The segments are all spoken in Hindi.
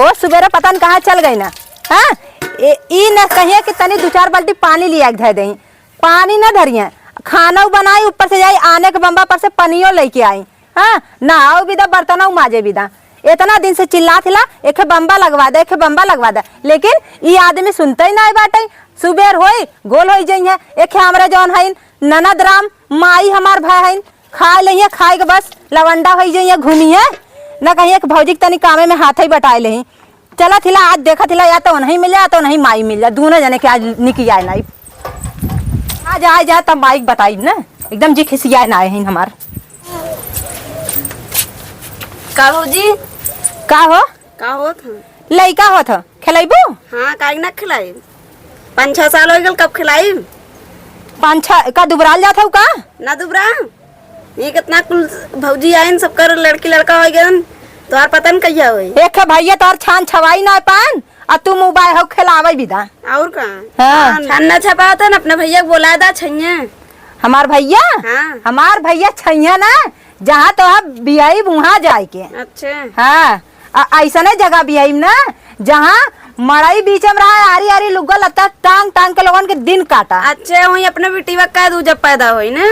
हो सुबेरे पता न कहाँ चल गई ना। हाँ ई न कहिए कि तनी 2-4 बाल्टी पानी लिया धर दही, पानी न धरिए, खाना बनाई ऊपर से जाई आने के बम्बा पर से पनियो लेके आई। हाँ नहाओ भी दा बर्तनों माजे भी दा। इतना दिन से चिल्ला थिला एक बम्बा लगवा दे, एक बम्बा लगवा दे, लेकिन ये आदमी सुनते ही ना बाटे। सुबेर होई गोल हो जाई है। एक हमरा जौन है ननद राम माई हमार भाई है, खाए लही खाए के बस लवंडा हो जाइए घूमी है न कहीं एक भौजी तनी कामे में हाथ ही बटाए लही। चला थिला आज देखा थिला या तो नहीं मिल जाए तो नहीं माई मिल जाए, दोनों जने के आज निकी आए ना आज आ जाए तब माइक बताई ना एकदम जी खिसियाए ना आए हैं हमार। का भौजी का हो लइका हो था खिलाइबो? हाँ काहे ना खिलाई, 5-6 साल हो गए कब खिलाई। 5-6 का दुबराल जात हो का ना दुबरा ये कितना कुल भौजी आइन सब कर लड़की लड़का हो गए तोहार पता न कहिया होई। एक भैया तोर छान छवाई ना पान आ तू मोबाइल हो खिलावे विदा और का हाँ। छान ना छपा होता न अपने भैया को बोला दा छैया। हमार भैया हाँ। हमार भैया छैया ना जहाँ तो आप बियाई वहाँ जाए के। अच्छा हाँ ऐसा नहीं जगह बियाई ना जहाँ मड़ई बीच में रहा आरी आरी लुग्गा लता टांग टांग के लोगन के दिन काटा। अच्छा वही अपने बेटीवा का दू जब पैदा हुई ना।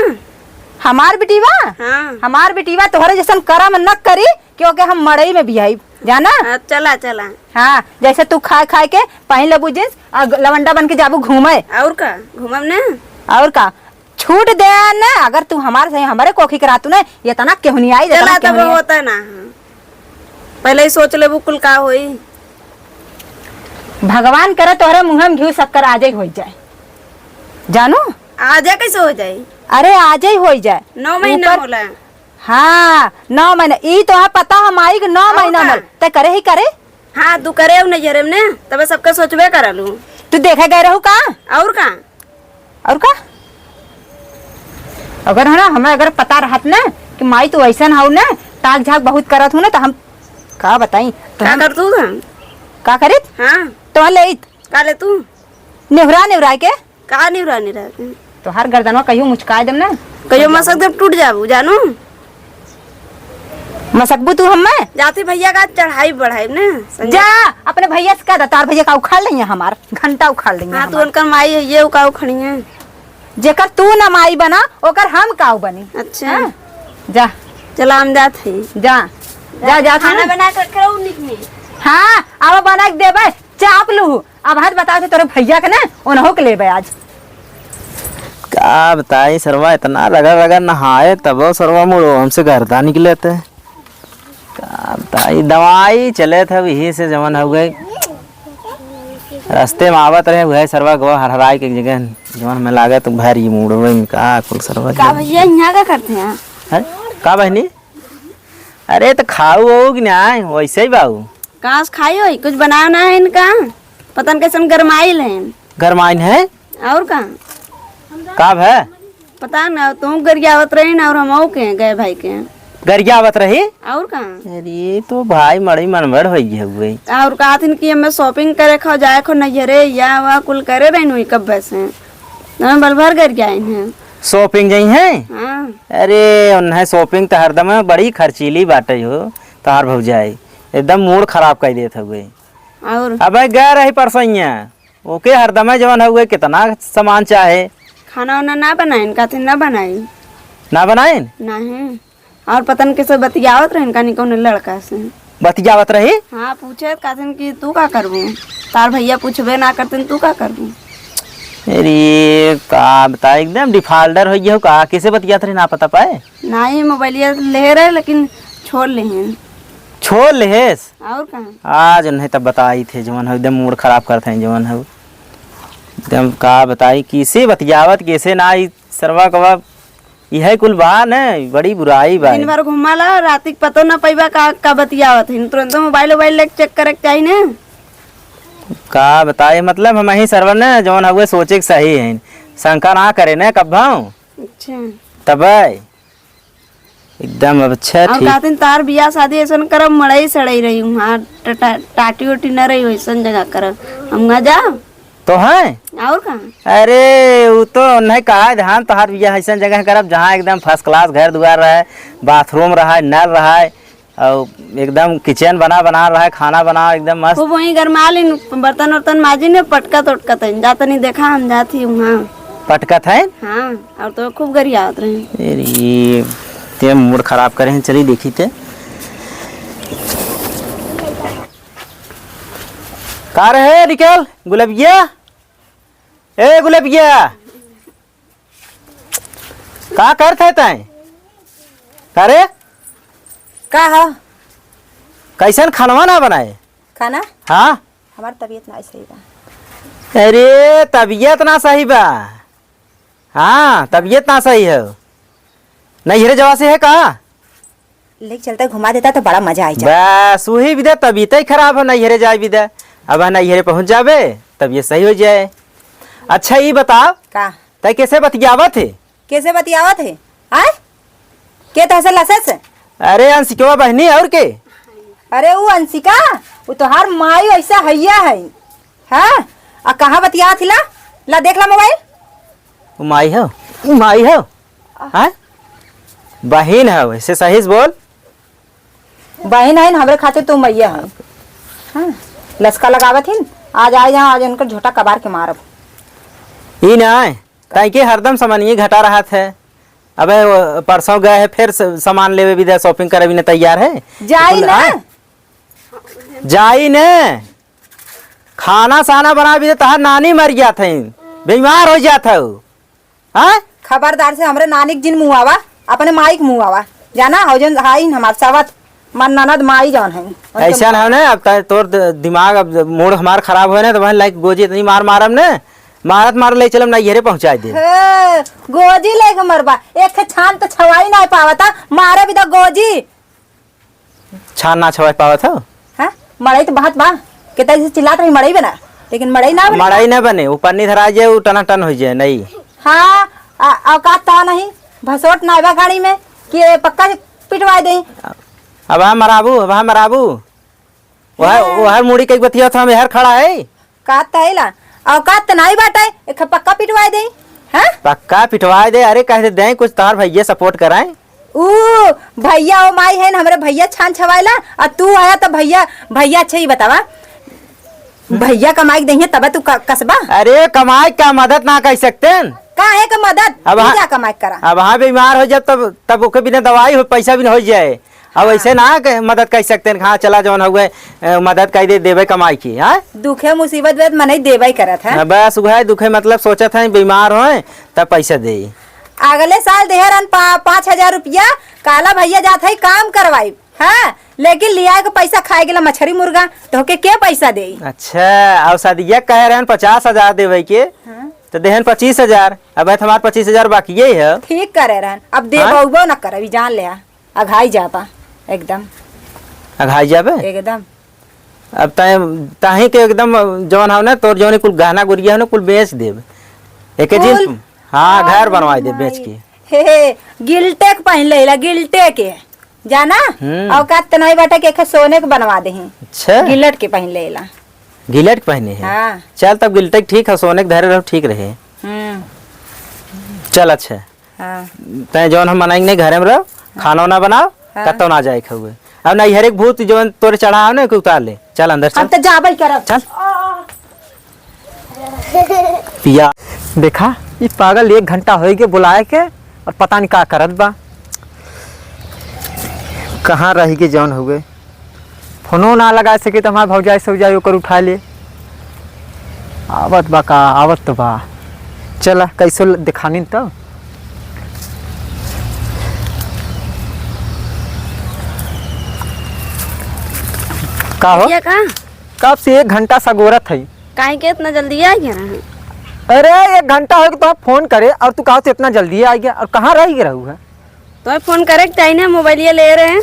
हमार बेटीवा हाँ। हमार बेटीवा तोहरे जैसन करम न करी क्योंकि हम मड़ई में बियाई जाना। चला चला हाँ जैसे तू खाए खाए के पहन लेबू जींस लवंडा बन के जाबू घूमे और का घूमम ना और का छूट दे ना। अगर तू हमारे सही हमारे कोखी करातू ना ये तना क्यों नहीं आई चला तब होता ना पहले ही सोच लेबू कुल का होई। भगवान करे तोहरे मुँह में घी शक्कर आज ही हो जाए जानू। आ जा कैसे हो जाए? अरे आज ही हो जाए 9 महीना होला। हाँ 9 महीना ई तो पता हम आई 9 महीना मल ते करे ही करे। हाँ तू करे नजरे में ना तब सबका सोचबे करलू। तू देखे गए रहू का और का अगर है ना हमें अगर पता रहत ना कि माई तू ऐसा हो ना ताक झाक बहुत करत हूँ ना तो हम का बताई तो का कर तू का करित। हाँ तो ले का ले तू निवरा के का नहीं तो हर गर्दनवा कहियो मुचका देम ना कहियो मसक दे टूट जाबू जानू। मसकबू तू हमें जाती भैया का चढ़ाई बढ़ाई ना जा अपने भैया से कह तार भैया का उखाड़ लेंगे हमार घंटा उखाड़ लेंगे। हाँ तू उनका माई है ये उकाऊ खड़ी है जेकर तू न माई बना ओकर हम काऊ बनी। अच्छा हाँ? जा चला हम जात है जा जा जा खाना बना कर खाऊ निकनी। हाँ अब बना के देबे चाप लू अब हाथ बता तोरे भैया के ना उन्हों के लेबे आज। क्या बताई सरवा इतना रगड़ नहाए तब सरवा मुड़ो हमसे गर्दा निकले थे। क्या बताई दवाई चले थे यही से जमन हो गई रास्ते में आवत रहे वह सरवा गवा हरहराई के जगह जमन में लागे तो भारी मुड़ो में का कुल सरवा का भैया यहाँ का करते हैं? है का बहनी अरे तो खाऊ हो कि ना वैसे ही बाबू कहाँ से खाई हो कुछ बनाया ना है इनका पता न कैसे गरमाइल है गरमाइन है और का है पता ना तुम गरियावत रही ना और हम के गए भाई के गरिया आवत रही और का। अरे तो भाई मड़ी मनमड़ हो गई और कहा थी कि हमें शॉपिंग करे खो जाए खो नजरे या वह कुल करे रही हुई कब वैसे हम बल भर कर गए हैं शॉपिंग गई है। हाँ। अरे उन्हें शॉपिंग तो हरदम बड़ी खर्चीली बाटे हो तार भौजाई एकदम मूड खराब कर देते हुए। और अब गए रही परसोइया ओके हरदम जवन हुए कितना सामान चाहे खाना वाना ना बनाए कहते ना बनाई ना बनाए नहीं और पता न कैसे बतियावत रहे इनका निको लड़का से बतियावत रही। हाँ पूछे कहते कि तू का करबू तार भैया पूछबे ना करते तू का करबू। अरे का बता एकदम डिफाल्टर हो गया का कैसे बतियात रही ना पता पाए नहीं मोबाइल ले रहे लेकिन छोड़ ले छोड़ लेस और का आज नहीं तब बताई थे जवन हो एकदम मूड खराब करते हैं जवन हो एकदम का बताई किसे बतियावत कैसे ना सरवा कवा यह कुल बा न बड़ी बुराई बा। दिन भर घुमाला रात पतो ना पैबा का बतियावत है तुरंत मोबाइल लेके चेक करे चाहिए ना का बताए मतलब हम ही सरवर ने जवन हुए सोचे के सही है शंका ना करे न कब भाऊ। अच्छा तब एकदम अच्छा और ठीक कहते तार बियाह शादी ऐसा करब मड़ई सड़ई रही हूँ हाँ टाटी उटी न रही वैसा जगह करब हम ना जाओ तो है और का। अरे वो तो नहीं कहा ध्यान तोहार बियाह ऐसा जगह करब जहाँ एकदम फर्स्ट क्लास घर दुआर रहे बाथरूम रहा नल रहा और एकदम किचन बना बना रहा है, खाना बना एकदम मस्त। खूब वहीं गरमा ली, बर्तन वर्तन माजी ने पटका तोटका तन जाता नहीं देखा हम जाती वहाँ। पटकत है हाँ और तो खूब गरियात रहे। ये ते मूड खराब करे हैं, चलिए देखी थे का रहे निकल गुलाबिया, ए गुलाबिया का करते तय करे का हो कैसन खानवा ना बनाए? खाना हाँ हमार तबीयत ना सही बा। अरे तबीयत ना सही बा? हाँ तबीयत ना सही है, नहीं हेरे जवा से है कहा लेके चलता घुमा देता तो बड़ा मजा आई जा। बस वही विदा तबीयत ही खराब हो, नहीं हेरे जाए विदा। अब नहीं हेरे पहुंच जावे तबीयत सही हो जाए। अच्छा ये बताओ का तय कैसे बतियावत है? कैसे बतियावत है आय के तहसे लसस? अरे अंशिकवा बहनी और के? अरे वो अंशिका वो तोहार माई ऐसा हैया है। हाँ आ कहाँ बतिया थिला ला देख ला मोबाइल। माई हो माई हो हाँ बहन है वैसे सही से बोल। बहन है हमरे खातिर तू मैया है। हाँ लसका लगावत हिन आज आए जहाँ आज उनकर झोटा कबार के मारब। ई ना ताई के हरदम सामान घटा रहा था। अबे वो परसों गए है फिर सामान लेवे विदा शॉपिंग करे भी ना तैयार है। जाई ना जाई ने खाना साना बना भी तहार नानी मर गया था, बीमार हो जाता हूँ। हाँ खबरदार से हमरे नानी के जिन मुँह आवा अपने माई के मुँह आवा जाना हो जन हाई हमार सवत मन ननद माई जौन है। ऐसा है ना अब तोर दिमाग अब मूड हमार खराब हो ना तो वह लाइक गोजी इतनी मार मारम ने मारत मार ले चलम ना येरे पहुंचा दे। गोजी लेके मरबा एक छान तो छवाई ना पावता मारे भी तो गोजी छान ना छवा पावा था। हाँ मड़ई तो बहुत बा कितना से चिल्लात रही मड़ई बना लेकिन मड़ई ना बने। मड़ाई न बने ऊपर नहीं धरा जाए वो टना टन हो जाए नहीं। हाँ औकात तो नहीं भसोट नाइबा गाड़ी में कि पक्का पिटवा दे। अब हम मराबू वह मुड़ी कई बतिया था हम यार खड़ा है कात तैला औकात तो नहीं बाटा एक पक्का पिटवा दे। हाँ पक्का पिटवा दे। अरे कह दे कुछ तार भैया सपोर्ट कराए। ऊ भैया ओ माई है हमरे भैया छान छवाइला और तू आया तो भैया भैया अच्छा ही बतावा भैया कमाई दही तब तू कसबा। अरे कमाई का मदद ना कर सकते का है का मदद अब क्या कमाई करा। अब हाँ बीमार हो जाए तब ओके बिना दवाई हो पैसा भी हो जाए। अब ऐसे ना मदद कर सकते हैं। हाँ चला जौन हुए मदद कर दे देवे कमाई की। हाँ दुखे मुसीबत वेद मन देवे करत है। बस वह दुखे मतलब सोचा था बीमार हो तब पैसा दे। अगले साल देहरन 5,000 रुपया काला भैया जात है काम करवाई। हाँ लेकिन लिया के पैसा खाए गेला मछली मुर्गा तो के पैसा दे। अच्छा और शादिया कह रहे हैं 50,000 देवे के तो देहन 25,000। अब हमारे 25,000 बाकी यही है। ठीक करे रहन अब दे बहुबो न करे जान ले अघाई जापा एकदम अघाई जाबे एकदम। अब ताही के एकदम जौन हो ना तोर जौन कुल गहना गुड़िया हो ना कुल बेच देब एक दिन। हाँ घर बनवा दे बेच के। हे गिल्टे के पहन लेला गिल्टे के जाना औकात तो नहीं बाटा के सोने के बनवा दे। अच्छा गिलट के पहन लेला गिलट पहने है। हाँ चल तब गिलटे ठीक है सोने के धरे रहो ठीक रहे। चल अच्छा हाँ तय जौन हम मनाएंगे घरे में रहो खाना ना बनाओ कतो ना जाए खाओ। अब नहीं हर एक भूत जो तोरे चढ़ा ना उतार ले। चल अंदर चल अब तो जाबई करब चल पिया। देखा ये पागल 1 घंटा हो गए बुलाए के और पता नहीं का करत बा। कहाँ रही के जौन हो गए फोनो ना लगा सके तो हमारे भौजाई से जाए ओकर उठा ले। आवत बा का आवत तो बा चला कैसो दिखानी तो। का हो ये कहाँ कब से 1 घंटा सगोरत है। काहे के इतना जल्दी आ गया रहा? अरे 1 घंटा हो तो फोन करे और तू कहा तो इतना जल्दी आ गया और कहाँ रह गया है। तो फोन करे चाहिए मोबाइल ये ले रहे हैं।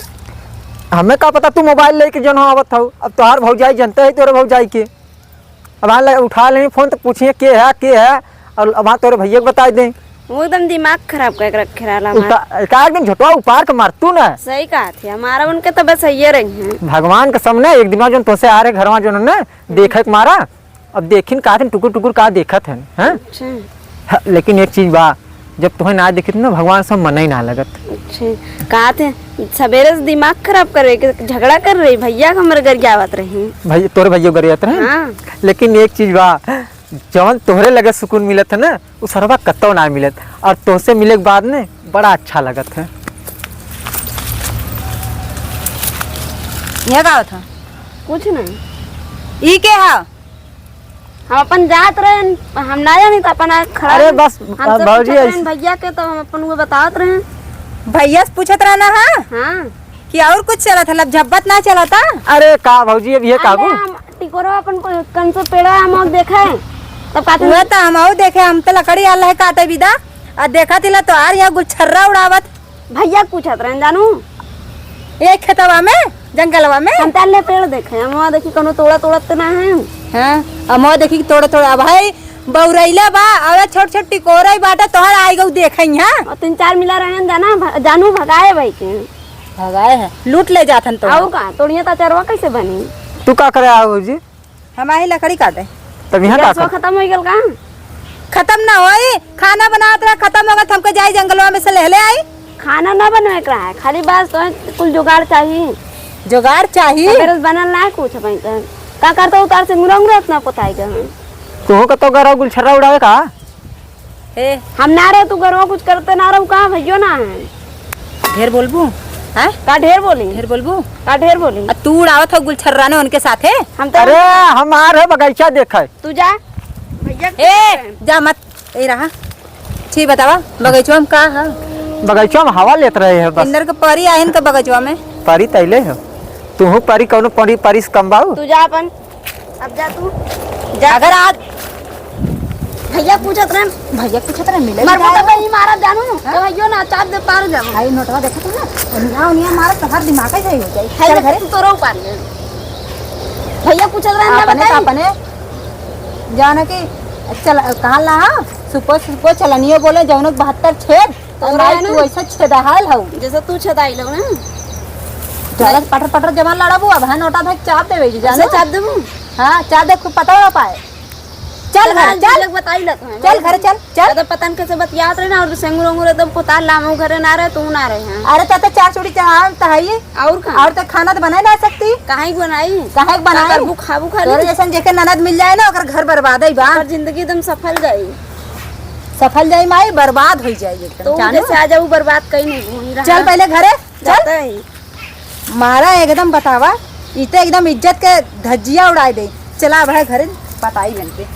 हमें का पता तू मोबाइल लेके जन आवत हो। अब तोहार भौजाई जनते है तोरे भौजाई के। अब वहाँ उठा लें फोन तो पूछिए के है और अब वहाँ तोरे भैया को बता दें। वो एकदम दिमाग खराब कर रखे रहा एकदम झोटवा उपार के मार तू ना। सही कहा थी हमारा उनके तो बस सही रही है। भगवान के सामने एक दिमाग जो तुमसे आ रहे घर जो ना देखे के मारा अब देखिन का टुकुर टुकुर का देखत है। अच्छा लेकिन एक चीज बा जब तुम्हें ना दिखी ना भगवान सब मन ही ना लगत। अच्छा कहा थे सवेरे से दिमाग खराब कर रही झगड़ा कर रही भैया का हमारे घर आवत रही। भाई तोरे भैया गरियत रहे हाँ लेकिन एक चीज बा जवन तोहरे लगे सुकून मिलत है ना वो सरवा कत्तो ना मिलत और तोसे मिले के बाद ने बड़ा अच्छा लगत है। यह का था कुछ नहीं ई के हा हम अपन जात रहे हम ना जानी तो अपन खड़ा अरे रहे। बस हमसे पूछत बाबूजी रहन भैया के तो हम अपन को बतावत रहे। भैया से पूछत रहना हा हाँ कि और कुछ चला था लब झब्बत ना चला था। अरे का भौजी अब ये काबू टिकोरा अपन को कन से पेड़ा हम और देखा है तब कहते हुआ तो हम देखे हम तो लकड़ी आल है काटे विदा और देखा थिला तो आर यहाँ गुच्छर्रा उड़ावत भैया पूछत रहे जानू एक खेतवा में जंगलवा में। हम ताले पेड़ देखे हम वहाँ देखी कोनो तोड़ा तोड़त ना है। हाँ अमो देखी थोड़ा थोड़ा भाई बौरैला बा अवे छोट छोट टिकोरा ही बाटा तोहर आई गऊ देखई हां और 3-4 मिला रहे जाना जानू भगाए भाई के भगाए है लूट ले जाथन तो आओ का तोड़िया ता चरवा कैसे बनी तू का करे आओ भौजी हमारी लकड़ी काटे तब यहाँ का गैसवा खत्म हो गल का खत्म ना होई खाना बनात रहा खत्म हो गत हमको जाई जंगलवा में से ले आई खाना ना बनवे के रहा है खाली बस तो कुल जुगाड़ चाहिए जुगाड़ चाहिए सवेरे से बनल ना कुछ भाई का करता उतार से मुरंग रहत ना पोताई के तू का तो गरा गुलछर्रा उड़ावे का ए हम ना रहे तू घरवा कुछ करते ना रहू कहाँ भैयो ना है ढेर बोलबू हैं का ढेर बोली ढेर बोलबू का ढेर बोली तू उड़ावत हो गुलछर्रा ने उनके साथे हम तो अरे हमारे बगीचा देखे तू जा भैया ए जा मत ए रहा छी बतावा बगीचवा में का है बगीचा में हवा लेत रहे है बस इंदर के परी आइन के बगीचवा में परी तैले हो तू परी कौनो परी परिस कमबाऊ तू जा अपन अब जा तू जा अगर आज भैया पूछत रहे मिले मरबो तो कहीं मारा जानू तो भैया ना चाप दे पार जा भाई नोटवा देखा तू ना उनिया उनिया मारा तो हर दिमाग ही सही हो जाए है चल घरे तू तो रो पार ले भैया पूछत रहे ना अपने बताई अपने जाने की चल कहाँ ला सुपर सुपर चलनियो बोले जौन 72 छेद तो तो राई ना। तू ऐसा छेदाहाल हऊ जैसे तू छदाई लो ना ज्यादा पटर पटर जमान लड़ाबू अब है नोटा धक चाप देवे जी जाने जाने चाप दूं हां चाप दे खूब पता ना पाए चल घर चल बताई लत है चल घर चल चल तो पतन कैसे बतियात रहे ना और सेंगुर अंगुर एकदम पोताल लामो घरे ना रहे तू ना रहे हैं अरे तते चार चूड़ी चढ़ा तहाई और कहां और तो खाना तो बना ना सकती काहे बनाई काहे बनाए करबू खाबू खा तोरे जैसन जेके ननद मिल जाए ना ओकर घर बर्बाद ही बा और जिंदगी एकदम सफल गई सफल जाई माई बर्बाद हो जाए एकदम तो जानो? जैसे आ जाऊ बर्बाद कहीं नहीं वहीं रहा चल पहले घरे चल जाता है मारा एकदम बतावा इते एकदम इज्जत के धज्जिया उड़ाई दे चला भाई घरे बताई बनते